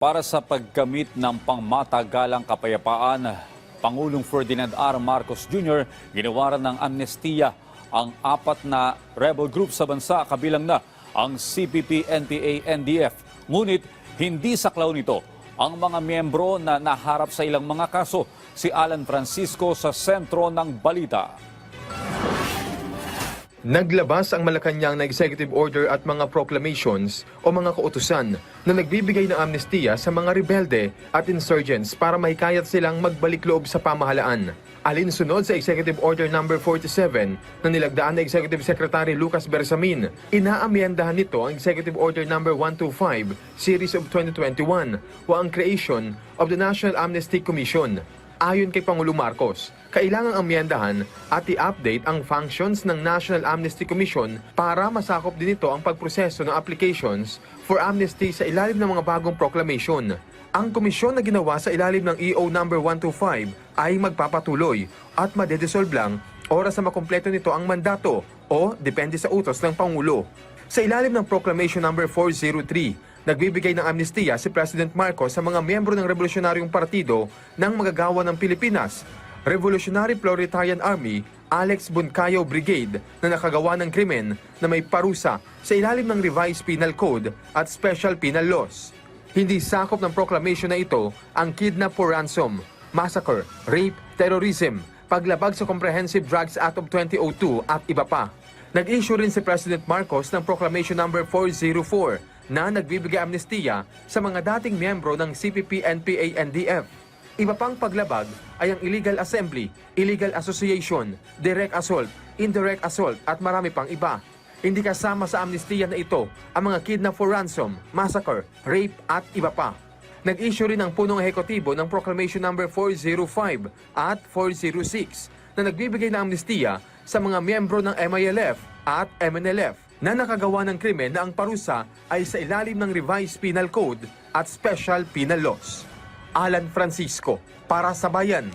Para sa pagkamit ng pangmatagalang kapayapaan, Pangulong Ferdinand R. Marcos Jr. ginawaran ng amnestiya ang 4 na rebel group sa bansa, kabilang na ang CPP, NPA, NDF. Ngunit hindi saklaw nito ang mga miyembro na naharap sa ilang mga kaso. Si Alan Francisco sa sentro ng balita. Naglabas ang Malacanang na executive order at mga proclamations o mga kautusan na nagbibigay ng amnestiya sa mga rebelde at insurgents para mahikayat silang magbalik loob sa pamahalaan. Alinsunod sa Executive Order No. 47 na nilagdaan na Executive Secretary Lucas Bersamin, inaamyendahan nito ang Executive Order No. 125 Series of 2021 o ang creation of the National Amnesty Commission. Ayon kay Pangulong Marcos, kailangang amyendahan at i-update ang functions ng National Amnesty Commission para masakop din ito ang pagproseso ng applications for amnesty sa ilalim ng mga bagong proclamation. Ang komisyon na ginawa sa ilalim ng EO No. 125 ay magpapatuloy at madedissolve lang oras na makumpleto nito ang mandato o depende sa utos ng Pangulo. Sa ilalim ng Proclamation No. 403, nagbibigay ng amnestiya si President Marcos sa mga miyembro ng Revolusyonaryong Partido ng Manggagawa ng Pilipinas, Revolutionary Proletarian Army, Alex Buncayo Brigade na nakagawa ng krimen na may parusa sa ilalim ng Revised Penal Code at Special Penal Laws. Hindi sakop ng proclamation na ito ang kidnap for ransom, massacre, rape, terrorism, paglabag sa Comprehensive Drugs Act of 2002 at iba pa. Nag-issue rin si President Marcos ng Proclamation No. 404 na nagbibigay amnestiya sa mga dating miyembro ng CPP, NPA, NDF. Iba pang paglabag ay ang illegal assembly, illegal association, direct assault, indirect assault at marami pang iba. Hindi kasama sa amnestiya na ito ang mga kidnap for ransom, massacre, rape at iba pa. Nag-issue rin ang punong ehekutibo ng Proclamation No. 405 at 406 na nagbibigay ng amnestiya sa mga miyembro ng MILF at MNLF na nakagawa ng krimen na ang parusa ay sa ilalim ng Revised Penal Code at Special Penal Laws. Alan Francisco, para sa Bayan.